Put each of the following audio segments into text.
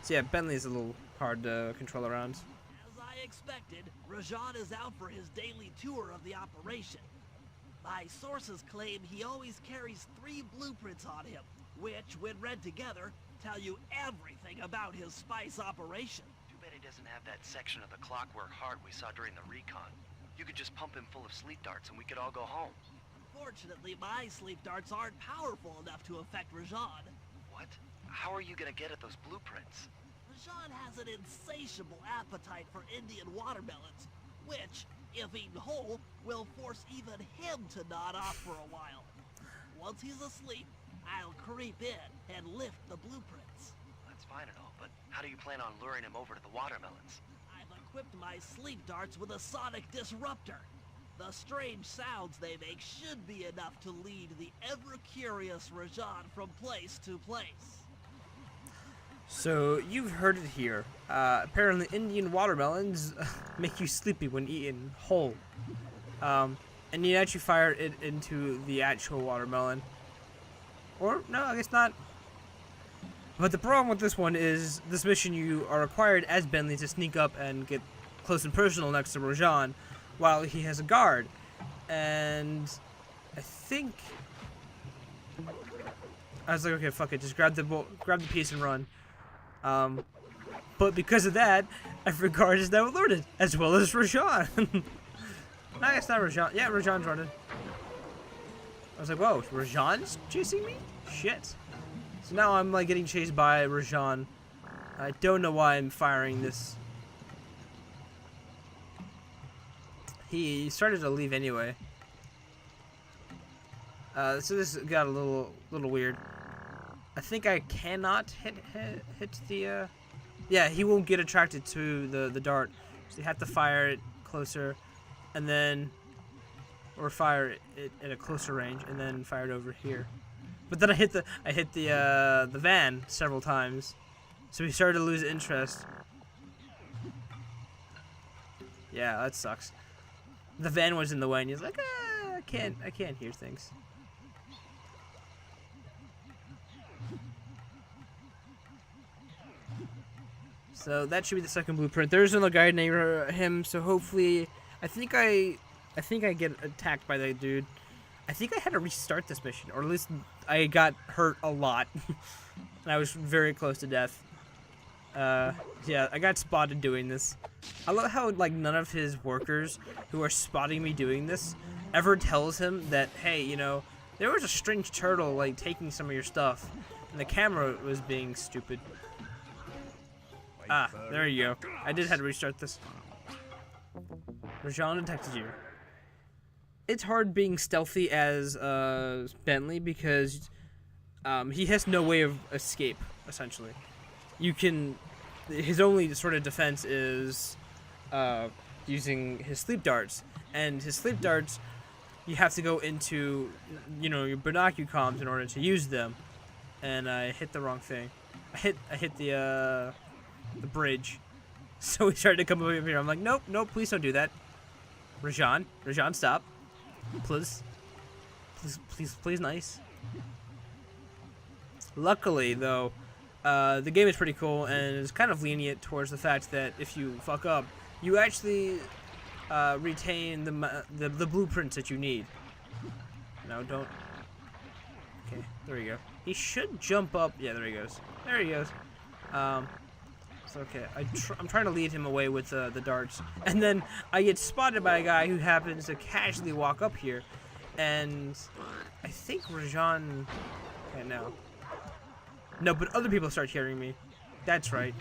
So yeah, Bentley's a little hard to control around. As I expected, Rajan is out for his daily tour of the operation. My sources claim he always carries 3 blueprints on him, which, when read together, tell you everything about his spice operation. Too bad he doesn't have that section of the clockwork heart we saw during the recon. You could just pump him full of sleep darts and we could all go home. Unfortunately, my sleep darts aren't powerful enough to affect Rajan. What? How are you gonna get at those blueprints? Rajan has an insatiable appetite for Indian watermelons, which, if eaten whole, will force even him to nod off for a while. Once he's asleep, I'll creep in and lift the blueprints. That's fine and all, but how do you plan on luring him over to the watermelons? I've equipped my sleep darts with a sonic disruptor. The strange sounds they make should be enough to lead the ever-curious Rajan from place to place. So you've heard it here. Apparently Indian watermelons make you sleepy when eaten whole. And you actually fire it into the actual watermelon. Or, no, I guess not. But the problem with this one is, this mission you are required as Bentley to sneak up and get close and personal next to Rajan while he has a guard. And I think I was like, okay, fuck it, just grab the piece and run. But because of that, every guard is now alerted, as well as Rajan. No, it's not Rajan. Yeah, Rajan's running. I was like, whoa, Rajan's chasing me? Shit. So now I'm like getting chased by Rajan. I don't know why I'm firing this. He started to leave anyway. So this got a little weird. I think I cannot hit the. Yeah, he won't get attracted to the dart, so you have to fire it closer, and then, or fire it at a closer range, and then fire it over here. But then I hit the van several times, so he started to lose interest. Yeah, that sucks. The van was in the way, and he's like, I can't hear things. So that should be the second blueprint. There's another guy near him, so hopefully, I think I get attacked by that dude. I think I had to restart this mission, or at least I got hurt a lot, and I was very close to death. Yeah, I got spotted doing this. I love how like none of his workers who are spotting me doing this ever tells him that, hey, you know, there was a strange turtle like taking some of your stuff, and the camera was being stupid. Ah, there you go. I did have to restart this. Rajan detected you. It's hard being stealthy as Bentley because he has no way of escape, essentially. You can... His only sort of defense is using his sleep darts. And his sleep darts, you have to go into, you know, your binoculars in order to use them. And I hit the wrong thing. I hit the bridge. So he started to come over here. I'm like, nope, please don't do that. Rajan, stop. Please, nice. Luckily, though, the game is pretty cool and is kind of lenient towards the fact that if you fuck up, you actually retain the blueprints that you need. No, don't. Okay, there we go. He should jump up. Yeah, there he goes. There he goes. So okay, I'm trying to lead him away with the darts, and then I get spotted by a guy who happens to casually walk up here, and I think Rajan. Okay, no, but other people start hearing me. That's right.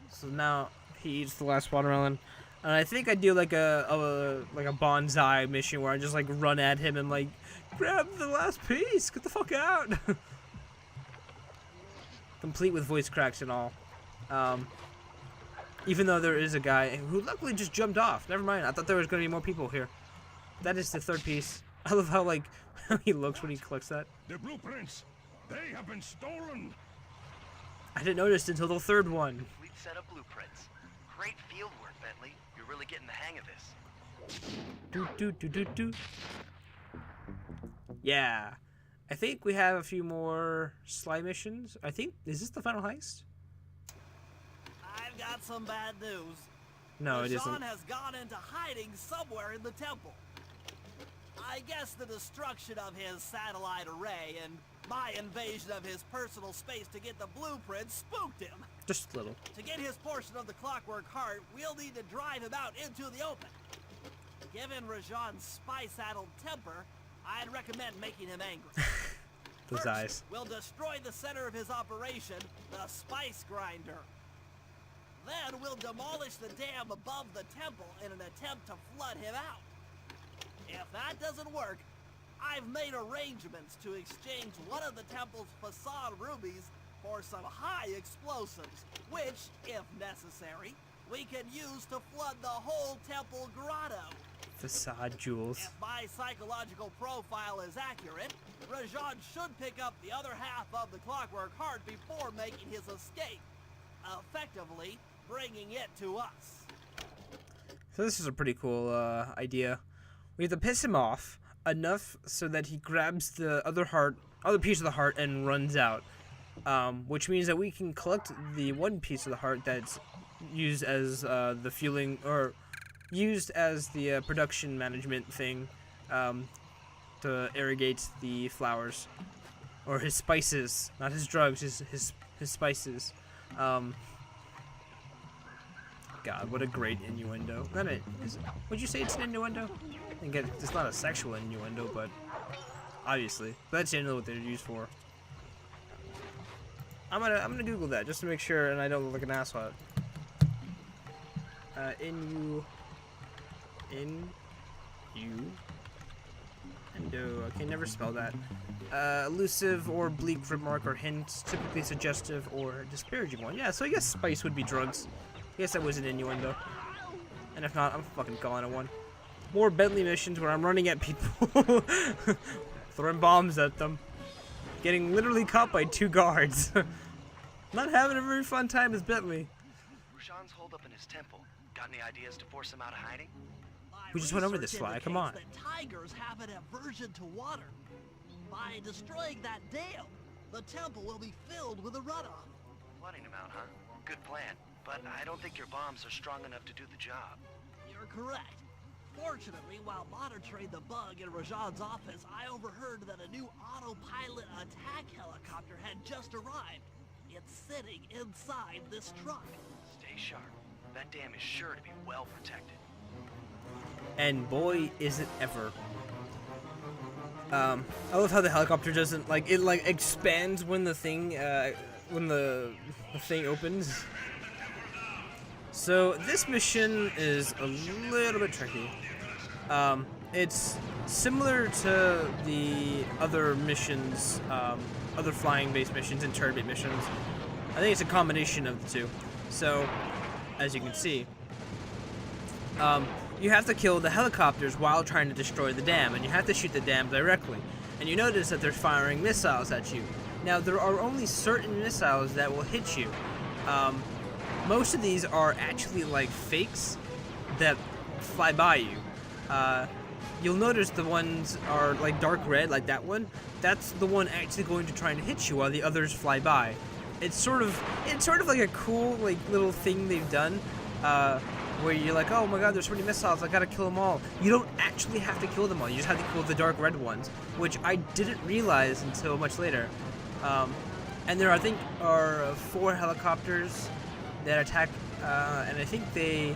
So now he eats the last watermelon, and I think I do like a bonsai mission where I just like run at him and like grab the last piece. Get the fuck out. Complete with voice cracks and all. Even though there is a guy who luckily just jumped off. Never mind. I thought there was going to be more people here. That is the third piece. I love how like he looks when he clicks that. The blueprints, they have been stolen. I didn't notice until the third one. Complete set of blueprints. Great field work, Bentley. You're really getting the hang of this. Do. Yeah. I think we have a few more Sly missions. I think, is this the final heist? I've got some bad news. No, it isn't. Rajan has gone into hiding somewhere in the temple. I guess the destruction of his satellite array and my invasion of his personal space to get the blueprints spooked him. Just a little. To get his portion of the Clockwork Heart, we'll need to drive him out into the open. Given Rajan's spy-saddled temper, I'd recommend making him angry. Those First, eyes. we'll destroy the center of his operation, the spice grinder. Then we'll demolish the dam above the temple in an attempt to flood him out. If that doesn't work, I've made arrangements to exchange one of the temple's facade rubies for some high explosives, which, if necessary, we can use to flood the whole temple grotto. Facade jewels. If my psychological profile is accurate, Rajan should pick up the other half of the Clockwork Heart before making his escape, effectively bringing it to us. So this is a pretty cool idea. We have to piss him off enough so that he grabs the other piece of the heart and runs out. Which means that we can collect the one piece of the heart that's used as the fueling, or used as the production management thing to irrigate the flowers, or his spices, not his drugs, his spices. God, what a great innuendo. Would you say it's an innuendo? I think it's not a sexual innuendo, but obviously that's generally what they're used for. I'm gonna Google that just to make sure, and I don't look like an asshole. Innuendo. I can never spell that. Elusive or bleak remark or hint, typically suggestive or disparaging one. Yeah, so I guess spice would be drugs. I guess that was an innuendo. And if not, I'm fucking calling it one. More Bentley missions where I'm running at people, throwing bombs at them, getting literally caught by 2 guards. Not having a very fun time as Bentley. Rajan's holed up in his temple. Got any ideas to force him out of hiding? We just went over this, Sly. Come on. That tigers have an aversion to water. By destroying that dam, the temple will be filled with a runoff. Flooding him out, huh? Good plan. But I don't think your bombs are strong enough to do the job. You're correct. Fortunately, while monitoring the bug in Rajan's office, I overheard that a new autopilot attack helicopter had just arrived. It's sitting inside this truck. Stay sharp. That dam is sure to be well protected. And boy, is it ever. I love how the helicopter doesn't, like, it like expands when the thing opens. So this mission is a little bit tricky. It's similar to the other missions, other flying-based missions and turret-based missions. I think it's a combination of the two. So, as you can see, you have to kill the helicopters while trying to destroy the dam, and you have to shoot the dam directly. And you notice that they're firing missiles at you. Now, there are only certain missiles that will hit you. Most of these are actually like fakes that fly by you. You'll notice the ones are like dark red, like that one. That's the one actually going to try and hit you while the others fly by. It's sort of like a cool like little thing they've done, where you're like, oh my god, there's so many missiles, I gotta kill them all. You don't actually have to kill them all. You just have to kill the dark red ones, which I didn't realize until much later. And there, I think, are 4 helicopters that attack, and I think they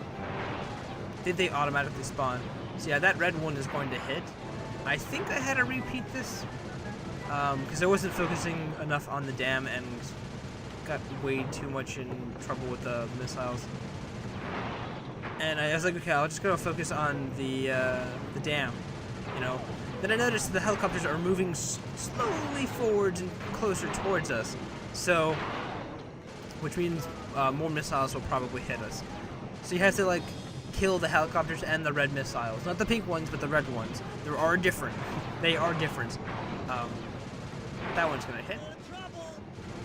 automatically spawn. So yeah, that red one is going to hit. I think I had to repeat this because I wasn't focusing enough on the dam and got way too much in trouble with the missiles. And I was like, okay, I'll just go focus on the dam, you know. Then I noticed the helicopters are moving slowly forwards and closer towards us. So, which means more missiles will probably hit us. So you have to like kill the helicopters and the red missiles, not the pink ones, but the red ones. They are different. That one's gonna hit.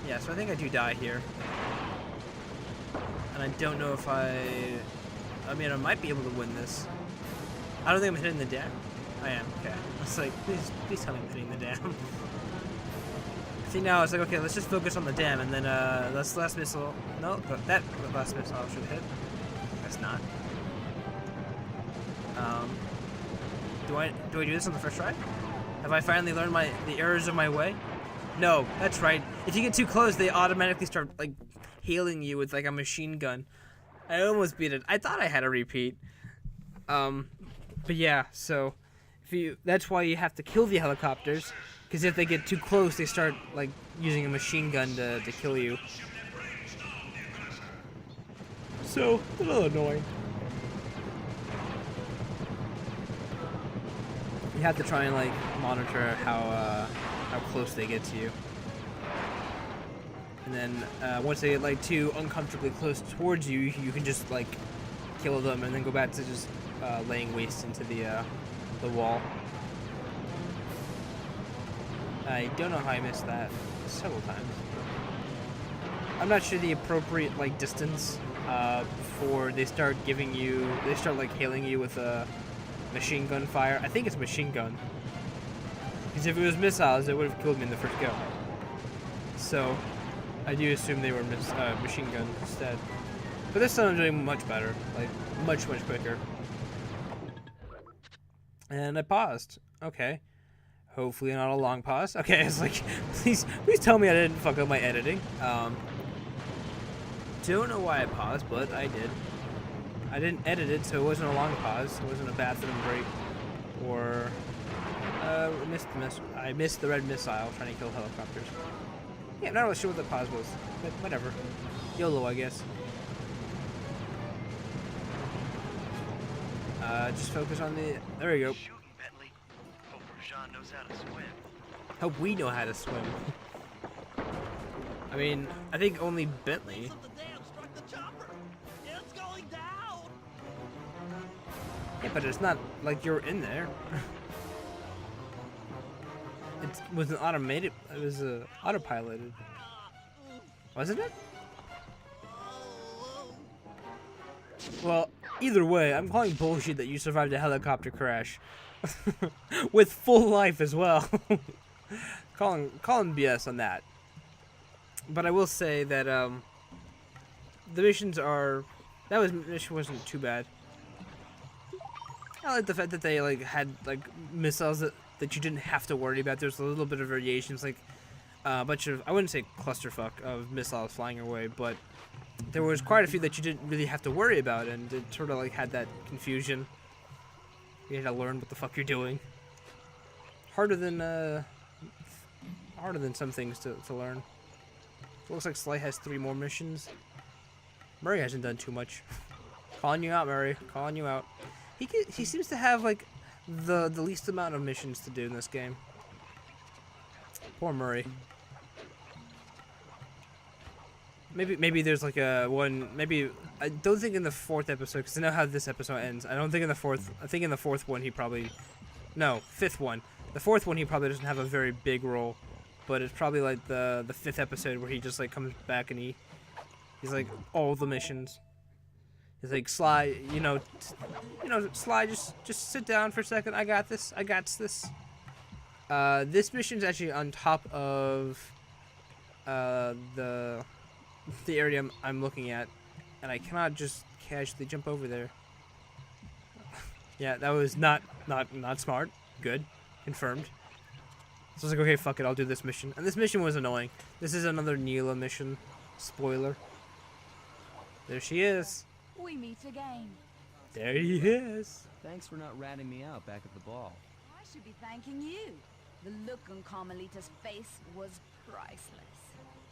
Yeah, so I think I do die here, and I don't know if I mean, I might be able to win this. I don't think I'm hitting the dam. I am. Okay. It's like, please tell me I'm hitting the dam. See, now it's like, okay, let's just focus on the dam, and then this last missile. No, that last missile should hit. That's not. Do I do this on the first try? Have I finally learned the errors of my way? No, that's right. If you get too close, they automatically start like hailing you with like a machine gun. I almost beat it. I thought I had a repeat. But yeah, so that's why you have to kill the helicopters, because if they get too close, they start like using a machine gun to kill you. So a little annoying. You have to try and like monitor how close they get to you, and then once they get like too uncomfortably close towards you, you can just like kill them and then go back to just laying waste into the wall. I don't know how I missed that several times. I'm not sure the appropriate like distance before they start like hailing you with a machine gun fire. I think it's machine gun. Because if it was missiles, it would have killed me in the first go. So, I do assume they were machine gun instead. But this time I'm doing much better. Like, much quicker. And I paused. Okay. Hopefully not a long pause. Okay, it's like, please tell me I didn't fuck up my editing. Don't know why I paused, but I did. I didn't edit it, so it wasn't a long pause. It wasn't a bathroom break, or I missed the red missile trying to kill helicopters. Yeah, not really sure what the pause was, but whatever. YOLO, I guess. Just focus on the. There we go. Shooting, Bentley. Hope Rajan knows how to swim. Hope we know how to swim. I mean, I think only Bentley. Piece of the dam struck the chopper. It's going down. Yeah, but it's not like you're in there. It was an automated. It was autopiloted, wasn't it? Well, either way, I'm calling bullshit that you survived a helicopter crash with full life as well. calling BS on that. But I will say that the missions are. Mission wasn't too bad. I like the fact that they like had like missiles that you didn't have to worry about. There's a little bit of variations, like a bunch of, I wouldn't say clusterfuck of missiles flying away, but there was quite a few that you didn't really have to worry about, and it sort of like had that confusion. You had to learn what the fuck you're doing. Harder than some things to learn. It looks like Sly has 3 more missions. Murray hasn't done too much. Calling you out, Murray. Calling you out. He seems to have like the least amount of missions to do in this game. Poor Murray. Maybe there's like a one. Maybe I don't think in the 4th episode, because I know how this episode ends. I don't think in the 4th. I think in the 4th one he probably. No, 5th one. The 4th one he probably doesn't have a very big role, but it's probably like the 5th episode where he just like comes back and he's like all the missions. He's like, Sly, Sly, just sit down for a second. I got this. This mission's actually on top of the area I'm looking at, and I cannot just casually jump over there. Yeah, that was not smart. Good, confirmed. So I was like, okay, fuck it, I'll do this mission. And this mission was annoying. This is another Neela mission. Spoiler. There she is. We meet again. There he is. Thanks for not ratting me out back at the ball. I should be thanking you. The look on Carmelita's face was priceless.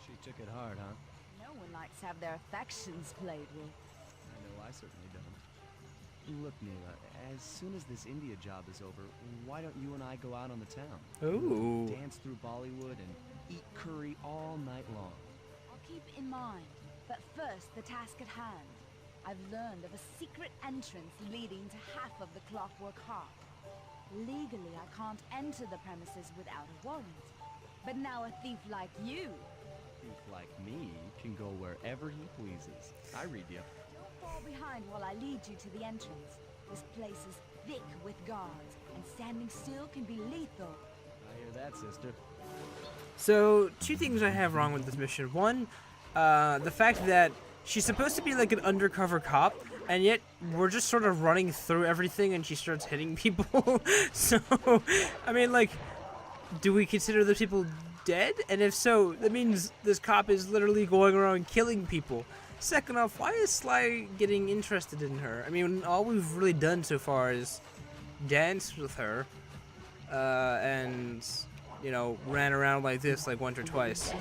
She took it hard, huh? No one likes to have their affections played with. I know I certainly don't. Look, Neela, as soon as this India job is over, why don't you and I go out on the town? Ooh. Dance through Bollywood and eat curry all night long. I'll keep it in mind. But first, the task at hand. I've learned of a secret entrance leading to half of the Clockwork Heart. Legally, I can't enter the premises without a warrant. But now a thief like you... A thief like me can go wherever he pleases. I read you. Don't fall behind while I lead you to the entrance. This place is thick with guards, and standing still can be lethal. I hear that, sister. So, two things I have wrong with this mission. One, the fact that she's supposed to be like an undercover cop, and yet we're just sort of running through everything and she starts hitting people. So, I mean, like, do we consider those people dead? And if so, that means this cop is literally going around killing people. Second off, why is Sly getting interested in her? I mean, all we've really done so far is dance with her, and, you know, ran around like this like once or twice.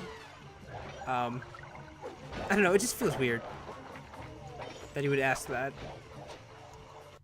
I don't know, it just feels weird that he would ask that.